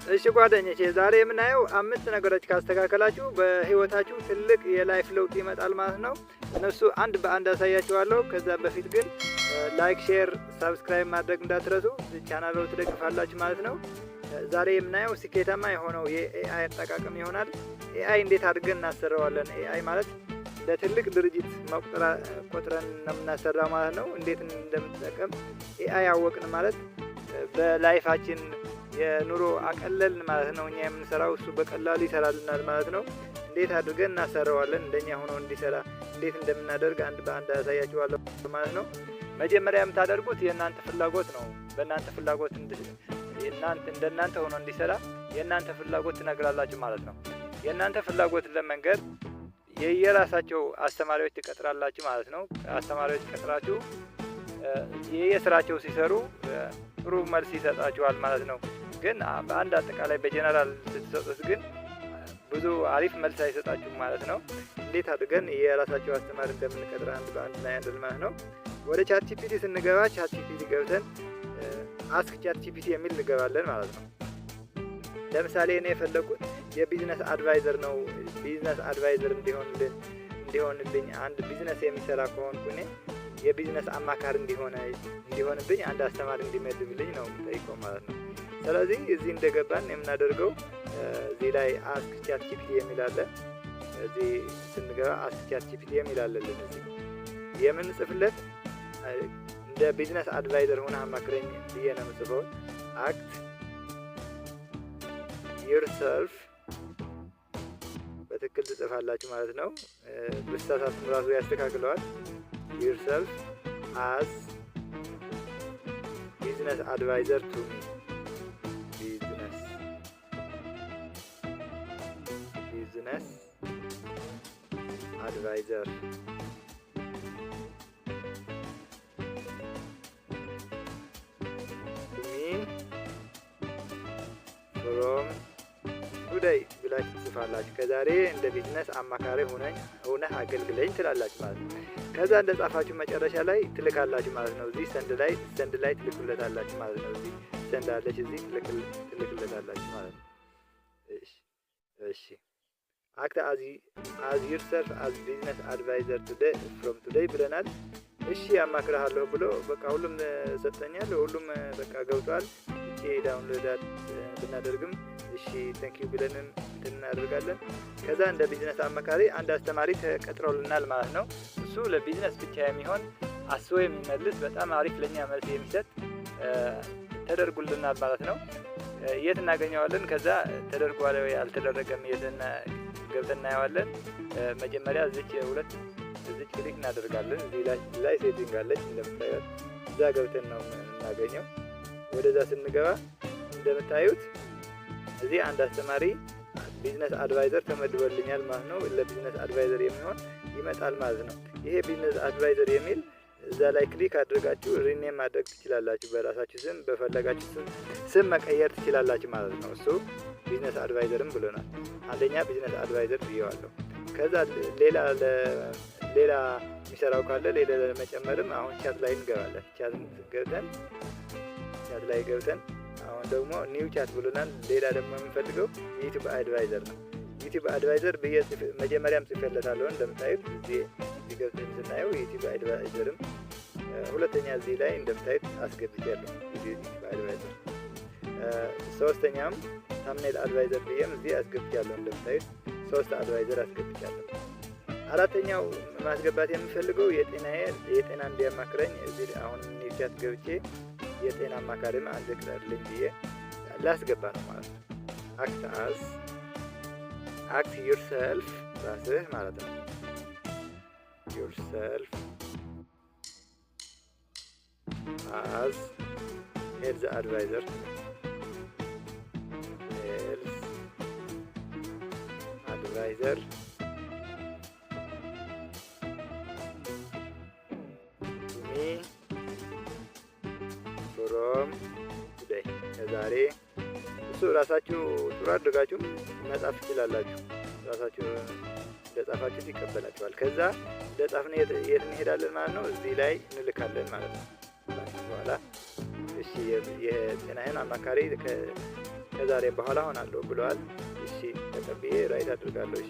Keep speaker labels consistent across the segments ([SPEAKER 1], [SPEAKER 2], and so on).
[SPEAKER 1] እሺ ጓደኞቼ ዛሬ የምናየው 5 ነገሮች ካስተካከላችሁ በህይወታችሁ ትልቅ የላይፍ ለውጥ ይመጣል ማለት ነው። እነሱ አንድ በአንድ አሳያችኋለሁ። ከዛ በፊት ግን ላይክ፣ ሼር፣ ሰብስክራይብ ማድረግ እንዳትረሱ። ቻናሉን ትደግፋላችሁ ማለት ነው። ዛሬ የምናየው ስኬታማ የሆነው የኤአይ አጠቃቀም ይሆናል። ኤአይ እንዴት አድርገን እናሰራዋለን? ኤአይ ማለት ለትልቅ ድርጅት ቆጥረን ነው የምናሰራው ማለት ነው። እንዴት እንደምንጠቀም ኤአይ አወቅን ማለት በላይፋችን የኑሮ አቀለልን ማለት ነው። እኛ የምንሰራው እሱ በቀላሉ ይሰራልናል ማለት ነው። እንዴት አድርገን እናሰራዋለን? እንደኛ ሆኖ እንዲሰራ እንዴት እንደምናደርግ አንድ በአንድ አሳያችኋለሁ ማለት ነው። መጀመሪያ የምታደርጉት የእናንተ ፍላጎት ነው። በእናንተ ፍላጎት እንደናንተ ሆኖ እንዲሰራ የእናንተ ፍላጎት ትነግራላችሁ ማለት ነው። የእናንተ ፍላጎት ለመንገድ የየራሳቸው አስተማሪዎች ትቀጥራላችሁ ማለት ነው። አስተማሪዎች ቀጥራችሁ የየስራቸው ሲሰሩ ጥሩ መልስ ይሰጣችኋል ማለት ነው። ግን በአንድ አጠቃላይ በጀነራል ስትሰጡት ግን ብዙ አሪፍ መልስ አይሰጣችሁም ማለት ነው። እንዴት አድርገን የራሳቸው አስተማሪ እንደምንቀጥር አንድ በአንድ ላይ ያንደል ማለት ነው። ወደ ቻትጂፒቲ ስንገባ ቻትጂፒቲ ገብተን አስክ ቻትጂፒቲ የሚል እንገባለን ማለት ነው። ለምሳሌ እኔ የፈለኩት የቢዝነስ አድቫይዘር ነው። ቢዝነስ አድቫይዘር እንዲሆንልኝ አንድ ቢዝነስ የሚሰራ ከሆንኩ እኔ የቢዝነስ አማካሪ እንዲሆንብኝ አንድ አስተማሪ እንዲመድብልኝ ነው የምጠይቀው ማለት ነው። ስለዚህ እዚህ እንደገባን የምናደርገው እዚህ ላይ አስክ ቻትጂፒቲ የሚል አለ። እዚህ ስንገባ አስክ ቻትጂፒቲ የሚል አለልን። እዚህ የምንጽፍለት እንደ ቢዝነስ አድቫይዘር ሆነ አማክረኝ ብዬ ነው የምጽፈው። አክት ዩርሰልፍ በትክክል ትጽፋላችሁ ማለት ነው። ብስተሳሳትም ራሱ ያስተካክለዋል። yourself as business advisor to me. Business advisor to me from today ብላችሁ ትጽፋላችሁ። ከዛሬ እንደ ቢዝነስ አማካሪ ሆነህ አገልግለኝ ትላላችሁ ማለት ነው። ከዛ እንደጻፋችሁ መጨረሻ ላይ ትልካላችሁ ማለት ነው። እዚህ ሰንድ ላይ ትልኩለታላችሁ ማለት ነው። እዚህ ሰንድ አለች፣ እዚህ ትልክለታላችሁ ማለት ነው። እሺ አክት as yourself as business advisor from today ብለናል። እሺ አማክርሃለሁ ብሎ በቃ ሁሉም ሰጠኛል። ሁሉም በቃ ገብቷል። እቺ ዳውንሎድ ብናደርግም እሺ ቴንክ ዩ ብለንም እናደርጋለን። ከዛ እንደ ቢዝነስ አማካሪ አንድ አስተማሪ ተቀጥሮልናል ማለት ነው። እሱ ለቢዝነስ ብቻ የሚሆን አስቦ የሚመልስ በጣም አሪፍ ለኛ መልስ የሚሰጥ ተደርጉልናል ማለት ነው። የት እናገኘዋለን? ከዛ ተደርጓል ወይ አልተደረገም የትና ገብተን እናየዋለን። መጀመሪያ እዚች ክሊክ እናደርጋለን። እዚህ ላይ ሴቲንግ አለች እንደምታዩት፣ እዛ ገብተን ነው የምናገኘው። ወደዛ ስንገባ እንደምታዩት እዚህ አንድ አስተማሪ ቢዝነስ አድቫይዘር ተመድቦልኛል ማለት ነው። ለቢዝነስ አድቫይዘር የሚሆን ይመጣል ማለት ነው። ይሄ ቢዝነስ አድቫይዘር የሚል እዛ ላይ ክሊክ አድርጋችሁ ሪኔም ማድረግ ትችላላችሁ። በራሳችሁ ስም በፈለጋችሁ ስም መቀየር ትችላላችሁ ማለት ነው። እሱ ቢዝነስ አድቫይዘርም ብሎናል። አንደኛ ቢዝነስ አድቫይዘር ብየዋለሁ። ከዛ ሌላ የሚሰራው ካለ ሌላ ለመጨመርም አሁን ቻት ላይ እንገባለን። ቻት ላይ ገብተን አሁን ደግሞ ኒው ቻት ብሎናል። ሌላ ደግሞ የምንፈልገው ዩቲዩብ አድቫይዘር ነው። ዩቲዩብ አድቫይዘር መጀመሪያም ጽፌለታለሁ እንደምታዩት። እዚህ ገብተን ስናየው ዩቲዩብ አድቫይዘርም ሁለተኛ እዚህ ላይ እንደምታዩት አስገብቻለሁ ዩቲዩብ አድቫይዘር። ሶስተኛም ታምኔል አድቫይዘር ብዬም እዚህ አስገብቻለሁ እንደምታዩት 3 አድቫይዘር አስገብቻለሁ። አራተኛው ማስገባት የምፈልገው የጤና እንዲያማክረኝ እዚህ አሁን ኒው ቻት ገብቼ የጤና አማካሪም አንድ ቅጠርልኝ ብዬ ላስገባ ነው ማለት ነው። አክት ዩርሰልፍ ራስህ ማለት ነው። yourself as health advisor to me from today። ከዛሬ እሱ ራሳችሁ ጥሩ አድርጋችሁ መጻፍ ትችላላችሁ። ራሳችሁ ለጻፋችሁ ይቀበላችኋል። ከዛ ለጻፍነ የት እንሄዳለን ማለት ነው። እዚህ ላይ እንልካለን ማለት ነው። በኋላ እሺ የጤናዬን አማካሪ ከዛሬ በኋላ ሆናለሁ ብለዋል። እሺ ተቀብዬ ራይት አድርጋለሁ።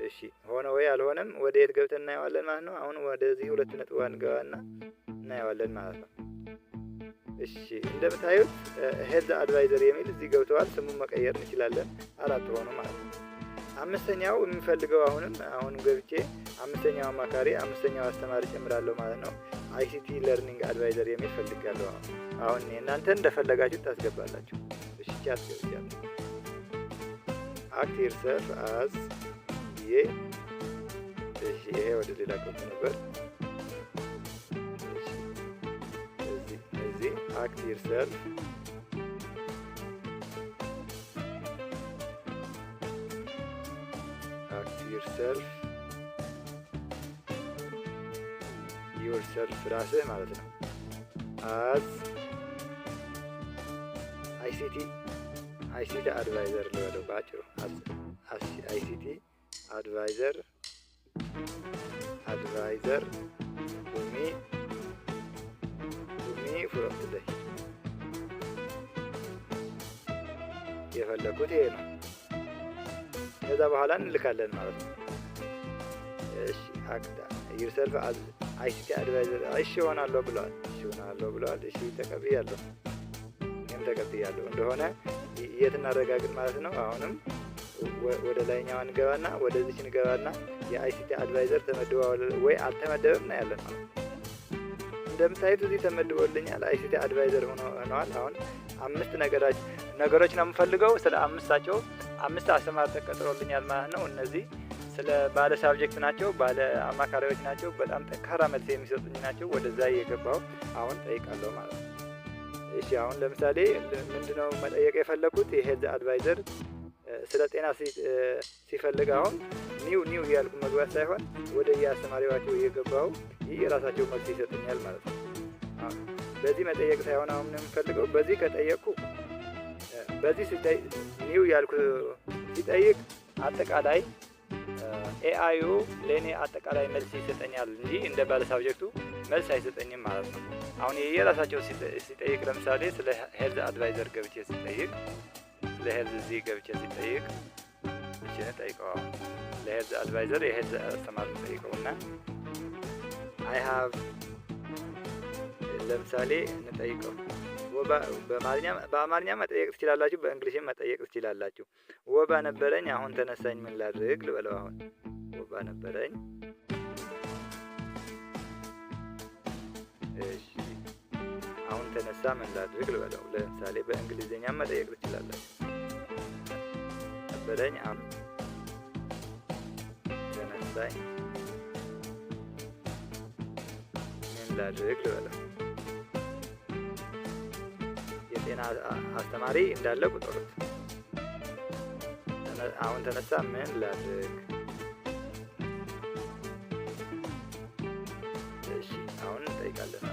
[SPEAKER 1] እሺ ሆነ ወይ አልሆነም ወደ የት ገብተን እናየዋለን ማለት ነው። አሁን ወደዚህ 2.1 እንገባና እናየዋለን ማለት ነው። እሺ እንደምታዩት ሄልዝ አድቫይዘር የሚል እዚህ ገብተዋል። ስሙን መቀየር እንችላለን። 4 ሆኖ ማለት ነው። አምስተኛው የሚፈልገው አሁን ገብቼ አምስተኛው አማካሪ፣ አምስተኛው አስተማሪ ጨምራለሁ ማለት ነው። አይሲቲ ለርኒንግ አድቫይዘር የሚል ፈልጋለሁ። አሁን እናንተ እንደፈለጋችሁ ታስገባላችሁ። እሺ ቻት ገብቻለሁ። አክት ዮርሰልፍ አዝ ይሄ ወደ ሌላ ገብቶ ነበር። እዚህ አክት ዮርሰልፍ ዮርሰልፍ ራስህ ማለት ነው። አዝ አይሲቲ አድቫይዘር ልበለው ባጭሩ። አይሲቲ አድቫይዘር ሚ ፍሮም ቱዴይ የፈለኩት ይሄ ነው። ከዛ በኋላ እንልካለን ማለት ነው። እሺ አክታ ዮርሰልፍ አዝ አይሲቲ አድቫይዘር እሺ ሆናለሁ ብለዋል። እሺ ተቀብያለሁ። እኔም ተቀብያለሁ እንደሆነ የት እናረጋግጥ ማለት ነው። አሁንም ወደ ላይኛው እንገባና ወደዚህ እንገባና የአይሲቲ አድቫይዘር ተመድቧል ወይ አልተመደበም ነው ያለን ማለት ነው። እንደምታዩት እዚህ ተመድቦልኛል። አይሲቲ አድቫይዘር ሆነዋል። አሁን 5 ነገሮች ነው የምፈልገው። ስለ 5 አስተማሪ ተቀጥሮልኛል ማለት ነው። እነዚህ ስለ ባለ ሳብጀክት ናቸው፣ ባለ አማካሪዎች ናቸው። በጣም ጠንካራ መልስ የሚሰጡኝ ናቸው። ወደዛ እየገባሁ አሁን ጠይቃለሁ ማለት ነው። እሺ አሁን ለምሳሌ ምንድነው መጠየቅ የፈለኩት የሄልዝ አድቫይዘር ስለ ጤና ሲፈልግ አሁን ኒው ያልኩ መግባት ሳይሆን ወደ የአስተማሪዋቸው እየገባሁ የራሳቸው መልስ ይሰጡኛል ማለት ነው። በዚህ መጠየቅ ሳይሆን አሁን የምፈልገው በዚህ ከጠየቅኩ በዚህ ኒው ያልኩ ሲጠይቅ አጠቃላይ ኤአዩ ለኔ አጠቃላይ መልስ ይሰጠኛል እንጂ እንደ ባለ ሳብጀክቱ መልስ አይሰጠኝም ማለት ነው። አሁን የራሳቸው ሲጠይቅ ለምሳሌ ስለ ሄልዝ አድቫይዘር ገብቼ ሲጠይቅ እሺ ጠይቀው ለሄልዝ አድቫይዘር የሄልዝ አስተማሪ ጠይቀውና ለምሳሌ እንጠይቀው በአማርኛ መጠየቅ ትችላላችሁ፣ በእንግሊዝም መጠየቅ ትችላላችሁ። ወባ ነበረኝ አሁን ተነሳኝ ምን ላድርግ ልበለው። አሁን ወባ ነበረኝ እሺ አሁን ተነሳ ምን ላድርግ ልበለው። ለምሳሌ በእንግሊዝኛ መጠየቅ ትችላላችሁ። ነበረኝ አሁን ተነሳኝ ምን ላድርግ ልበለው። የጤና አስተማሪ እንዳለ ቁጥሩት። አሁን ተነሳ ምን ላድርግ። እሺ አሁን እንጠይቃለን።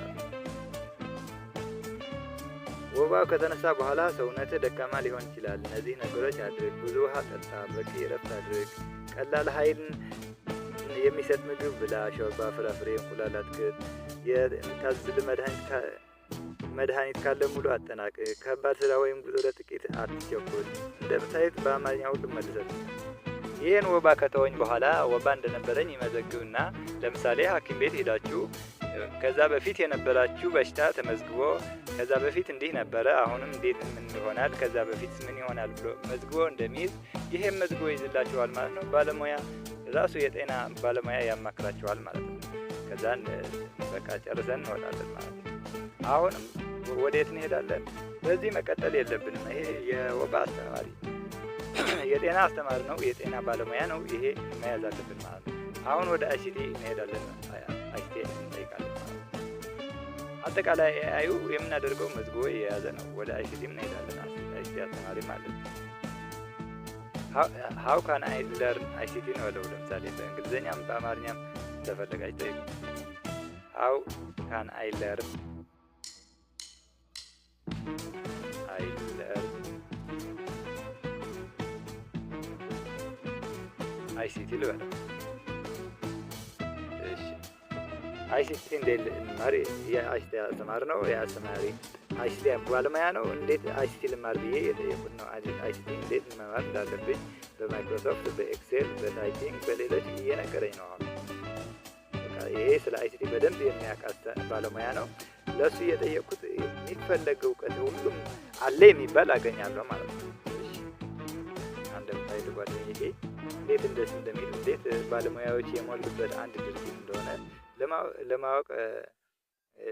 [SPEAKER 1] ወባው ከተነሳ በኋላ ሰውነትህ ደካማ ሊሆን ይችላል። እነዚህ ነገሮች አድርግ። ብዙ ውሃ ጠጣ፣ በቂ እረፍት አድርግ፣ ቀላል ኃይል የሚሰጥ ምግብ ብላ፣ ሾርባ፣ ፍራፍሬ፣ እንቁላል፣ አትክልት፣ የምታዝል መድኃኒት ካለ ሙሉ አጠናቅ። ከባድ ስራ ወይም ጉዞ ለጥቂት አትቸኩል። እንደምታዩት በአማርኛ ሁሉም መልሰት። ይህን ወባ ከተወኝ በኋላ ወባ እንደነበረኝ ይመዘግብና ለምሳሌ ሐኪም ቤት ሄዳችሁ ከዛ በፊት የነበራችሁ በሽታ ተመዝግቦ ከዛ በፊት እንዲህ ነበረ አሁንም እንዴት ምን ይሆናል ከዛ በፊት ምን ይሆናል ብሎ መዝግቦ እንደሚይዝ ይሄን መዝግቦ ይዝላችኋል ማለት ነው። ባለሙያ ራሱ የጤና ባለሙያ ያማክራችኋል ማለት ነው። ከዛን በቃ ጨርሰን እንወጣለን ማለት ነው። አሁንም ወዴት እንሄዳለን? በዚህ መቀጠል የለብንም። ይሄ የወባ አስተማሪ የጤና አስተማሪ ነው፣ የጤና ባለሙያ ነው። ይሄ መያዝ አለብን ማለት ነው። አሁን ወደ አይሲቲ እንሄዳለን። አይሲቲ እንጠይቃለን ማለት ነው። አጠቃላይ ኤአዩ የምናደርገው መዝግቦ የያዘ ነው። ወደ አይሲቲም እንሄዳለን። አይሲቲ አስተማሪ ማለት ነው። how can I learn ICT ነው ያለው። ለምሳሌ በእንግሊዘኛም በአማርኛም ተፈልጋችሁ ጠይቁ። how can I learn ICT ልበል። እሺ አይሲቲ እንዴት እንማር? የአይሲቲ አስተማሪ ነው። የአስተማሪ አይሲቲ ባለሙያ ነው። እንዴት አይሲቲ ልማር ብዬ የጠየቁት ነው። አይሲቲ እንዴት መማር እንዳለብኝ በማይክሮሶፍት፣ በኤክሴል፣ በታይፒንግ፣ በሌሎች እየነገረኝ ነው። አሁን ይሄ ስለ አይሲቲ በደንብ የሚያውቅ ባለሙያ ነው። ለሱ እየጠየቁት የሚፈለግ እውቀት ሁሉም አለ የሚባል አገኛለሁ ማለት ነው። እንደምታዩት ጓደኞቼ እንዴት እንደዚህ እንደሚል እንዴት ባለሙያዎች የሞሉበት አንድ ድርጅት እንደሆነ ለማወቅ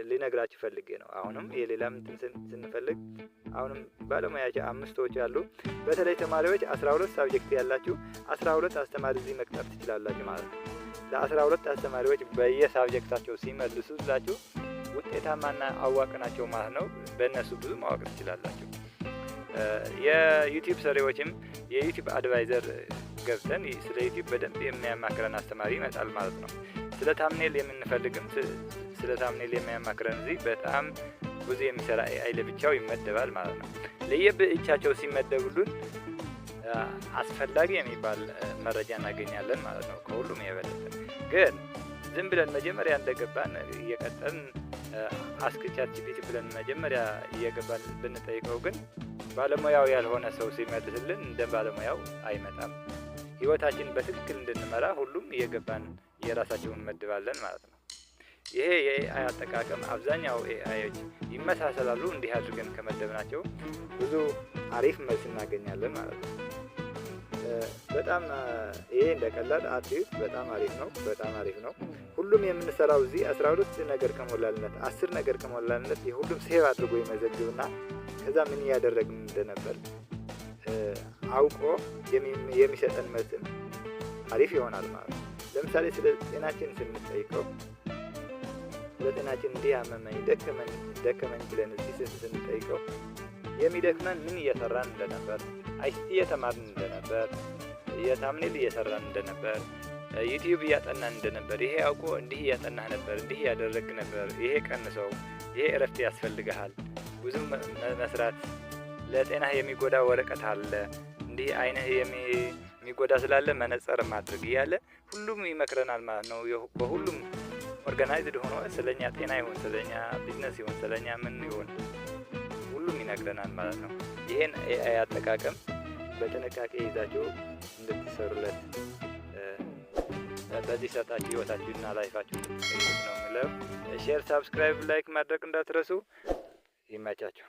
[SPEAKER 1] ሊነግራችሁ ፈልጌ ነው። አሁንም የሌላም ስንፈልግ አሁንም ባለሙያዎች 5ቶች አሉ። በተለይ ተማሪዎች 12 ሳብጀክት ያላችሁ 12 አስተማሪ እዚህ መቅጠር ትችላላችሁ ማለት ነው። ለ12 አስተማሪዎች በየሳብጀክታቸው ሲመልሱላችሁ ውጤታማና አዋቂ ናቸው ማለት ነው። በእነሱ ብዙ ማወቅ ትችላላችሁ። የዩቲዩብ ሰሪዎችም የዩቲዩብ አድቫይዘር ገብተን ስለ ዩቲዩብ በደንብ የሚያማክረን አስተማሪ ይመጣል ማለት ነው። ስለ ታምኔል የምንፈልግም ስለ ታምኔል የሚያማክረን እዚህ በጣም ብዙ የሚሰራ ኤአይ ለብቻው ይመደባል ማለት ነው። ለየብቻቸው ሲመደቡልን አስፈላጊ የሚባል መረጃ እናገኛለን ማለት ነው። ከሁሉም የበለጠ ግን ዝም ብለን መጀመሪያ እንደገባን እየቀጠልን አስክ ቻትጂፒቲ ብለን መጀመሪያ እየገባን ብንጠይቀው ግን ባለሙያው ያልሆነ ሰው ሲመልስልን እንደ ባለሙያው አይመጣም። ህይወታችን በትክክል እንድንመራ ሁሉም እየገባን የራሳቸውን መድባለን ማለት ነው። ይሄ የኤአይ አጠቃቀም አብዛኛው ኤአይዎች ይመሳሰላሉ። እንዲህ አድርገን ከመደብናቸው ብዙ አሪፍ መልስ እናገኛለን ማለት ነው። በጣም ይሄ እንደቀላል አትዩት። በጣም አሪፍ ነው። በጣም አሪፍ ነው። ሁሉም የምንሰራው እዚህ 12 ነገር ከሞላልነት 10 ነገር ከሞላልነት የሁሉም ሴቭ አድርጎ ይመዘግብና ከዛ ምን ያደረግን እንደነበር አውቆ የሚሰጠን መልስም አሪፍ ይሆናል ማለት ነው። ለምሳሌ ስለ ጤናችን ስንጠይቀው ስለ ጤናችን እንዲህ አመመኝ፣ ደከመኝ ብለን እዚህ ስንጠይቀው የሚደክመን ምን እየሰራን እንደነበር፣ አይሲቲ እየተማርን እንደነበር፣ የታምኔል እየሰራን እንደነበር፣ ዩቲዩብ እያጠናን እንደነበር፣ ይሄ አውቆ እንዲህ እያጠናህ ነበር፣ እንዲህ እያደረግህ ነበር፣ ይሄ ቀንሰው፣ ይሄ እረፍት ያስፈልግሃል፣ ብዙም መስራት ለጤናህ የሚጎዳ ወረቀት አለ፣ እንዲህ አይንህ የሚጎዳ ስላለ መነጽር ማድረግ እያለ ሁሉም ይመክረናል ማለት ነው። በሁሉም ኦርጋናይዝድ ሆኖ ስለኛ ጤና ይሁን ስለኛ ቢዝነስ ይሁን ስለኛ ምን ይሁን ሁሉም ይነግረናል ማለት ነው። ይሄን ኤአይ አጠቃቀም በጥንቃቄ ይዛችሁ እንድትሰሩለት በዚህ ሰጣችሁ ህይወታችሁና ላይፋችሁ ነው የምለው። ሼር፣ ሳብስክራይብ፣ ላይክ ማድረግ እንዳትረሱ። ይመቻችሁ።